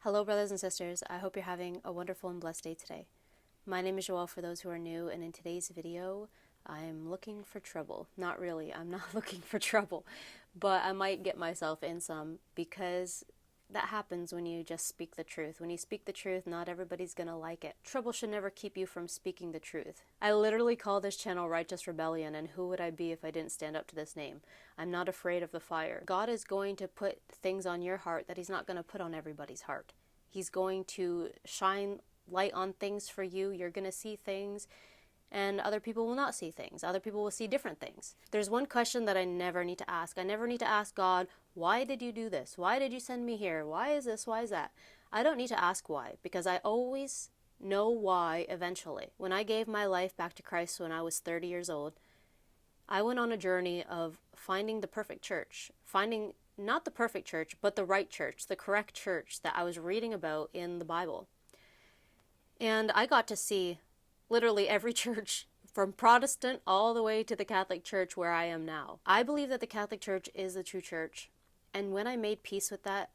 Hello, brothers and sisters. I hope you're having a wonderful and blessed day today. My name is Joelle for those who are new, and in today's video, I'm looking for trouble. Not really, I'm not looking for trouble, but I might get myself in some because that happens when you just speak the truth. When you speak the truth, not everybody's gonna like it. Trouble should never keep you from speaking the truth. I literally call this channel Righteous Rebellion, and who would I be if I didn't stand up to this name? I'm not afraid of the fire. God is going to put things on your heart that He's not going to put on everybody's heart. He's going to shine light on things for you. You're going to see things, and other people will not see things. Other people will see different things. There's one question that I never need to ask. I never need to ask God, why did you do this? Why did you send me here? Why is this? Why is that? I don't need to ask why, because I always know why eventually. When I gave my life back to Christ when I was 30 years old, I went on a journey of finding the perfect church, finding not the perfect church, but the right church, the correct church that I was reading about in the Bible. And I got to see literally every church from Protestant all the way to the Catholic Church where I am now. I believe that the Catholic Church is the true church. And when I made peace with that,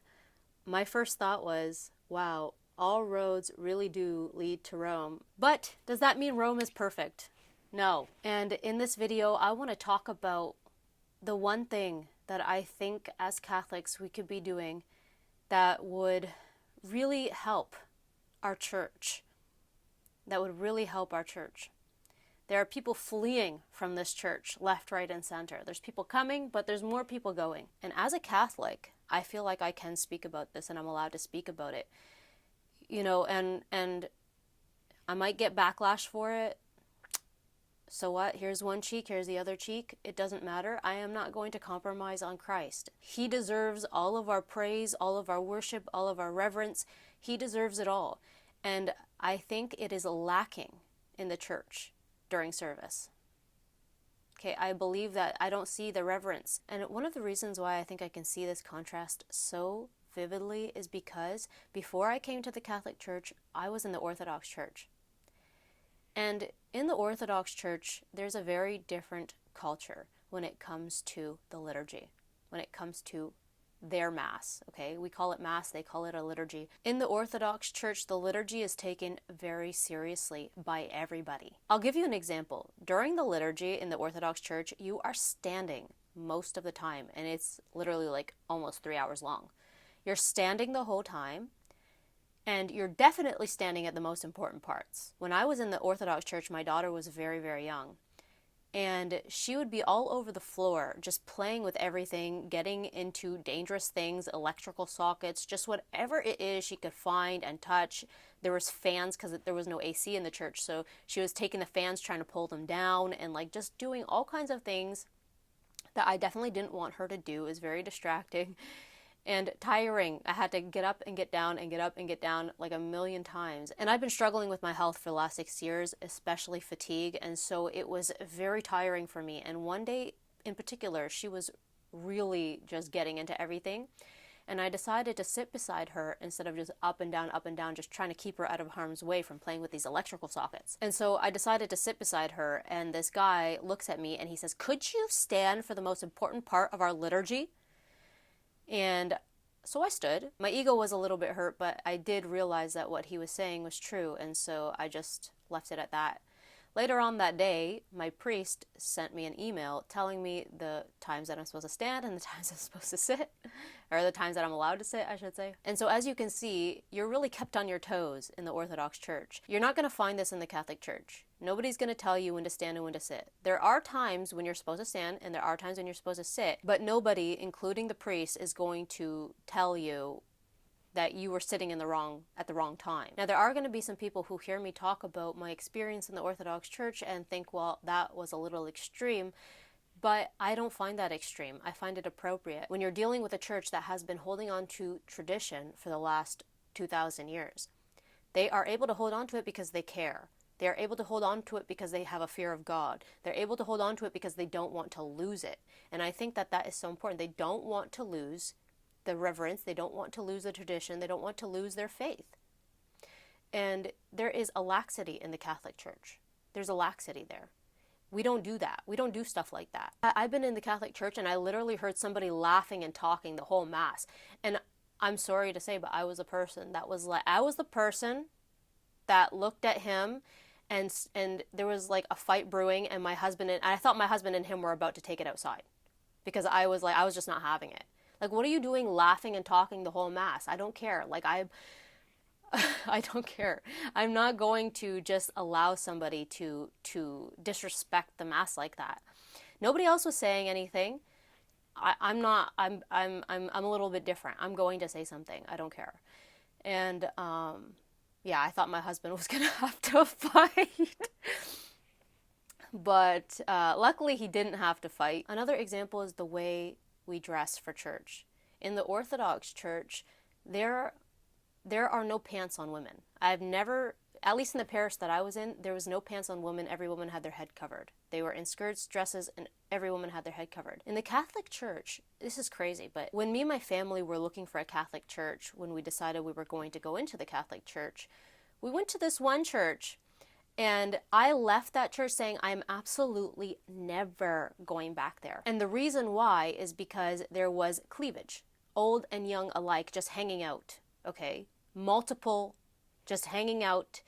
my first thought was, wow, all roads really do lead to Rome. But does that mean Rome is perfect? No. And in this video, I want to talk about the one thing that I think as Catholics we could be doing that would really help our church. That would really help our church. There are people fleeing from this church, left, right, and center. There's people coming, but there's more people going. And as a Catholic, I feel like I can speak about this and I'm allowed to speak about it. You know, and I might get backlash for it. So what? Here's one cheek, here's the other cheek. It doesn't matter. I am not going to compromise on Christ. He deserves all of our praise, all of our worship, all of our reverence. He deserves it all. And I think it is lacking in the church during service. Okay, I believe that I don't see the reverence. And one of the reasons why I think I can see this contrast so vividly is because before I came to the Catholic Church, I was in the Orthodox Church. And in the Orthodox Church, there's a very different culture when it comes to the liturgy, when it comes to their Mass, okay? We call it Mass, they call it a liturgy. In the Orthodox Church, the liturgy is taken very seriously by everybody. I'll give you an example. During the liturgy in the Orthodox Church, you are standing most of the time, and it's literally like almost 3 hours long. You're standing the whole time. And you're definitely standing at the most important parts. When I was in the Orthodox Church, my daughter was very, very young. And she would be all over the floor, just playing with everything, getting into dangerous things, electrical sockets, just whatever it is she could find and touch. There was fans because there was no AC in the church. So she was taking the fans, trying to pull them down, and like just doing all kinds of things that I definitely didn't want her to do. It was very distracting. And tiring. I had to get up and get down and get up and get down like a million times. And I've been struggling with my health for the last 6 years, especially fatigue. And so it was very tiring for me. And one day in particular, she was really just getting into everything. And I decided to sit beside her instead of just up and down, just trying to keep her out of harm's way from playing with these electrical sockets. And so I decided to sit beside her. And this guy looks at me and he says, "Could you stand for the most important part of our liturgy?" And so I stood. My ego was a little bit hurt, but I did realize that what he was saying was true, and so I just left it at that. Later on that day, my priest sent me an email telling me the times that I'm supposed to stand and the times I'm supposed to sit, or the times that I'm allowed to sit, I should say. And so as you can see, you're really kept on your toes in the Orthodox Church. You're not going to find this in the Catholic Church. Nobody's going to tell you when to stand and when to sit. There are times when you're supposed to stand and there are times when you're supposed to sit, but nobody, including the priest, is going to tell you that you were sitting at the wrong time. Now, there are going to be some people who hear me talk about my experience in the Orthodox Church and think, well, that was a little extreme, but I don't find that extreme. I find it appropriate. When you're dealing with a church that has been holding on to tradition for the last 2,000 years, they are able to hold on to it because they care. They are able to hold on to it because they have a fear of God. They're able to hold on to it because they don't want to lose it. And I think that that is so important. They don't want to lose the reverence, they don't want to lose the tradition, they don't want to lose their faith. And there is a laxity in the Catholic Church. There's a laxity there. We don't do that. We don't do stuff like that. I've been in the Catholic Church and I literally heard somebody laughing and talking the whole Mass. And I'm sorry to say, but I was a person that was like, I was the person that looked at him, and there was like a fight brewing, and I thought my husband and him were about to take it outside, because I was just not having it. Like, what are you doing laughing and talking the whole mass? I don't care. Like, I don't care. I'm not going to just allow somebody to disrespect the mass like that. Nobody else was saying anything. I'm not. I'm a little bit different. I'm going to say something. I don't care. And yeah, I thought my husband was gonna have to fight. But luckily he didn't have to fight. Another example is the way we dress for church. In the Orthodox Church, there are no pants on women. I've never, at least in the parish that I was in, there was no pants on women. Every woman had their head covered. They were in skirts, dresses, and every woman had their head covered. In the Catholic Church, this is crazy, but when me and my family were looking for a Catholic church, when we decided we were going to go into the Catholic Church, we went to this one church, and I left that church saying I'm absolutely never going back there. And the reason why is because there was cleavage, old and young alike, just hanging out, okay? Multiple just hanging out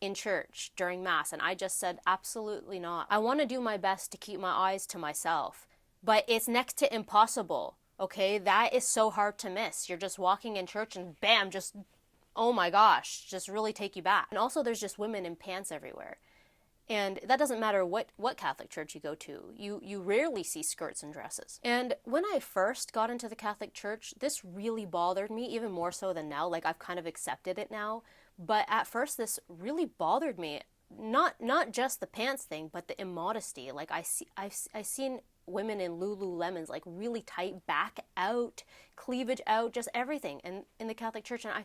in church during Mass. And I just said, absolutely not. I want to do my best to keep my eyes to myself, but it's next to impossible, okay? That is so hard to miss. You're just walking in church and bam, just, oh my gosh, just really take you back. And also there's just women in pants everywhere. And that doesn't matter what Catholic church you go to. You rarely see skirts and dresses. And when I first got into the Catholic Church, this really bothered me, even more so than now. Like, I've kind of accepted it now. But at first, this really bothered me. Not just the pants thing, but the immodesty. Like, I've seen women in Lululemons, like really tight, back out, cleavage out, just everything. And in the Catholic Church, and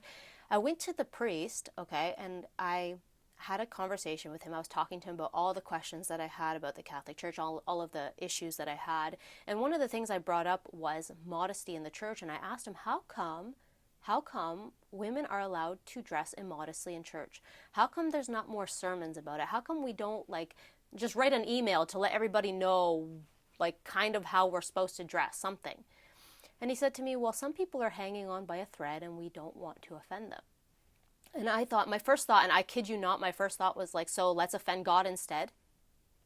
I went to the priest, okay, and I had a conversation with him. I was talking to him about all the questions that I had about the Catholic Church, all of the issues that I had. And one of the things I brought up was modesty in the church. And I asked him, how come women are allowed to dress immodestly in church? How come there's not more sermons about it? How come we don't, like, just write an email to let everybody know, like, kind of how we're supposed to dress, something? And he said to me, well, some people are hanging on by a thread and we don't want to offend them. And I thought, my first thought, and I kid you not, my first thought was like, so let's offend God instead?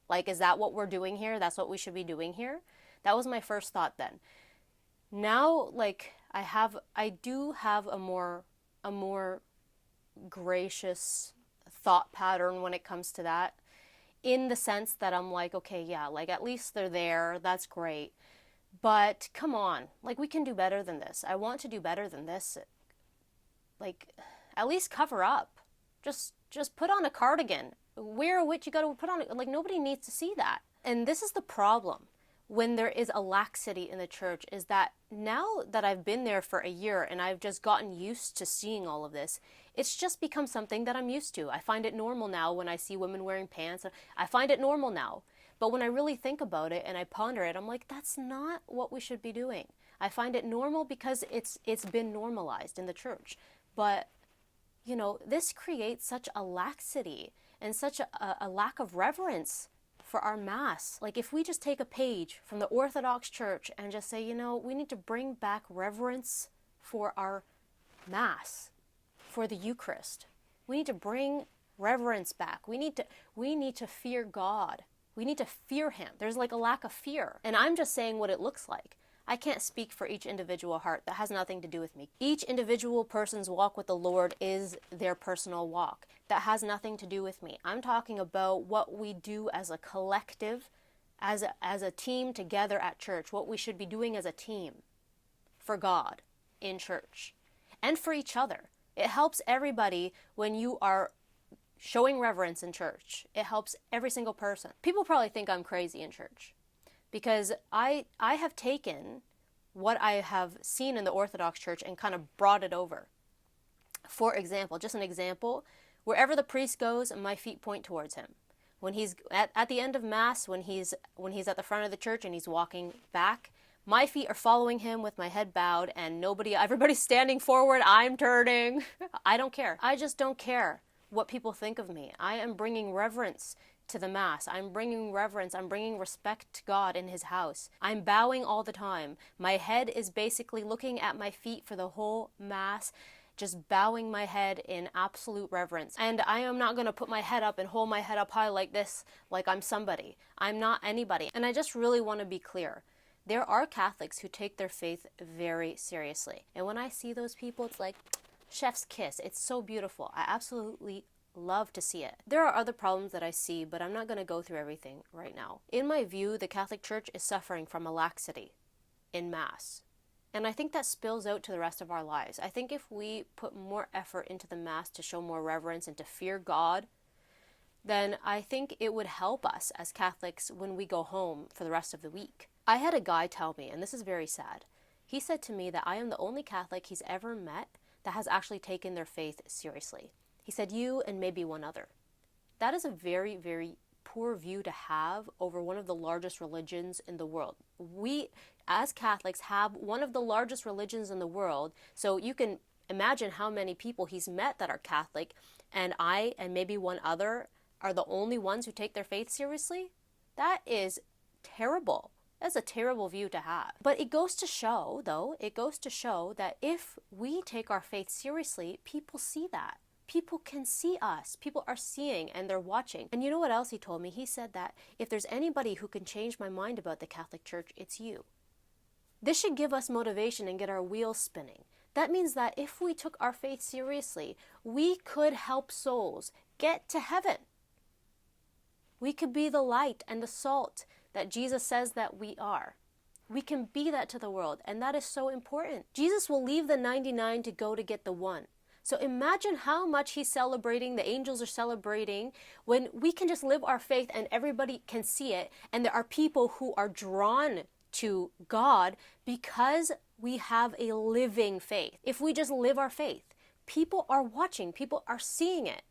Like, is that what we're doing here? That's what we should be doing here? That was my first thought then. Now, like, I do have a more gracious thought pattern when it comes to that, in the sense that I'm like, okay, yeah, like, at least they're there, that's great. But come on, like, we can do better than this. I want to do better than this. Like, at least cover up. Just put on a cardigan. Wear what you got to put on. Like, nobody needs to see that. And this is the problem when there is a laxity in the church, is that now that I've been there for a year and I've just gotten used to seeing all of this, it's just become something that I'm used to. I find it normal now when I see women wearing pants. I find it normal now. But when I really think about it and I ponder it, I'm like, that's not what we should be doing. I find it normal because it's been normalized in the church. But you know, this creates such a laxity and such a lack of reverence for our Mass. Like, if we just take a page from the Orthodox Church and just say, you know, we need to bring back reverence for our Mass, for the Eucharist. We need to bring reverence back. We need to fear God. We need to fear Him. There's like a lack of fear. And I'm just saying what it looks like. I can't speak for each individual heart. That has nothing to do with me. Each individual person's walk with the Lord is their personal walk. That has nothing to do with me. I'm talking about what we do as a collective, as a team together at church, what we should be doing as a team for God in church and for each other. It helps everybody when you are showing reverence in church. It helps every single person. People probably think I'm crazy in church, because I have taken what I have seen in the Orthodox Church and kind of brought it over. For example, just an example, wherever the priest goes, my feet point towards him. When he's at the end of Mass, when he's at the front of the church and he's walking back, my feet are following him with my head bowed, and everybody's standing forward, I'm turning. I don't care. I just don't care what people think of me. I am bringing reverence to the Mass. I'm bringing reverence. I'm bringing respect to God in His house. I'm bowing all the time. My head is basically looking at my feet for the whole Mass, just bowing my head in absolute reverence. And I am not going to put my head up and hold my head up high like this, like I'm somebody. I'm not anybody. And I just really want to be clear. There are Catholics who take their faith very seriously. And when I see those people, it's like chef's kiss. It's so beautiful. I absolutely love to see it. There are other problems that I see, but I'm not going to go through everything right now. In my view, the Catholic Church is suffering from a laxity in Mass. And I think that spills out to the rest of our lives. I think if we put more effort into the Mass to show more reverence and to fear God, then I think it would help us as Catholics when we go home for the rest of the week. I had a guy tell me, and this is very sad, he said to me that I am the only Catholic he's ever met that has actually taken their faith seriously. He said, you and maybe one other. That is a very, very poor view to have over one of the largest religions in the world. We, as Catholics, have one of the largest religions in the world, so you can imagine how many people he's met that are Catholic, and I and maybe one other are the only ones who take their faith seriously? That is terrible. That's a terrible view to have. But it goes to show, though, that if we take our faith seriously, people see that. People can see us. People are seeing and they're watching. And you know what else he told me? He said that if there's anybody who can change my mind about the Catholic Church, it's you. This should give us motivation and get our wheels spinning. That means that if we took our faith seriously, we could help souls get to heaven. We could be the light and the salt that Jesus says that we are. We can be that to the world, and that is so important. Jesus will leave the 99 to go to get the one. So imagine how much he's celebrating, the angels are celebrating, when we can just live our faith and everybody can see it, and there are people who are drawn to God because we have a living faith. If we just live our faith, people are watching, people are seeing it.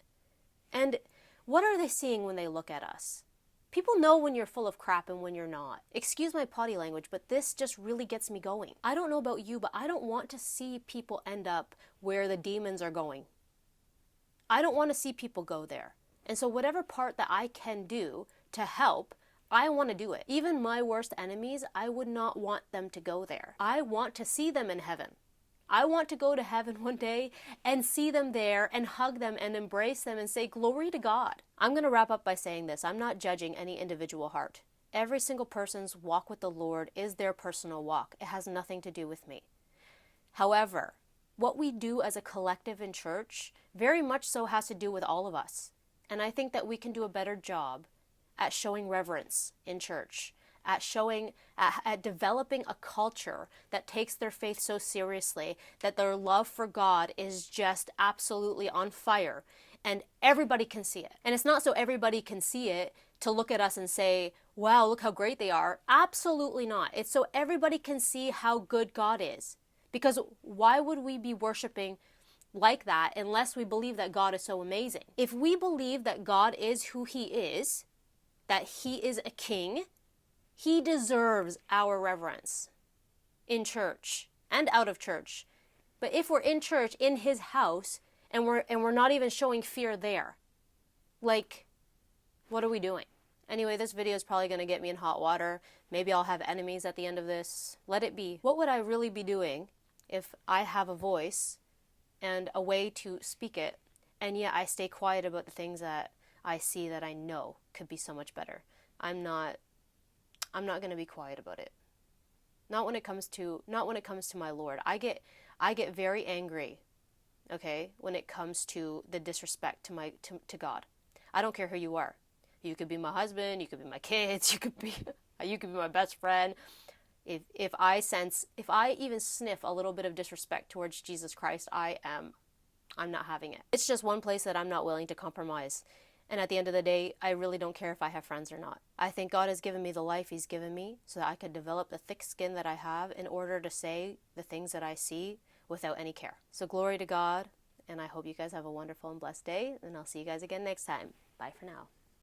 And what are they seeing when they look at us? People know when you're full of crap and when you're not. Excuse my potty language, but this just really gets me going. I don't know about you, but I don't want to see people end up where the demons are going. I don't want to see people go there. And so whatever part that I can do to help, I want to do it. Even my worst enemies, I would not want them to go there. I want to see them in heaven. I want to go to heaven one day and see them there and hug them and embrace them and say, glory to God. I'm going to wrap up by saying this. I'm not judging any individual heart. Every single person's walk with the Lord is their personal walk. It has nothing to do with me. However, what we do as a collective in church very much so has to do with all of us. And I think that we can do a better job at showing reverence in church, at developing a culture that takes their faith so seriously that their love for God is just absolutely on fire and everybody can see it. And it's not so everybody can see it to look at us and say, wow, look how great they are. Absolutely not. It's so everybody can see how good God is. Because why would we be worshiping like that unless we believe that God is so amazing? If we believe that God is who He is, that He is a king, He deserves our reverence in church and out of church. But if we're in church, in His house, and we're not even showing fear there, like, what are we doing? Anyway, this video is probably going to get me in hot water. Maybe I'll have enemies at the end of this. Let it be. What would I really be doing if I have a voice and a way to speak it, and yet I stay quiet about the things that I see that I know could be so much better? I'm not going to be quiet about it. Not when it comes to my Lord. I get very angry, okay, when it comes to the disrespect to God. I don't care who you are. You could be my husband, you could be my kids, you could be my best friend. If I even sniff a little bit of disrespect towards Jesus Christ, I'm not having it. It's just one place that I'm not willing to compromise. And at the end of the day, I really don't care if I have friends or not. I think God has given me the life He's given me so that I could develop the thick skin that I have in order to say the things that I see without any care. So glory to God, and I hope you guys have a wonderful and blessed day, and I'll see you guys again next time. Bye for now.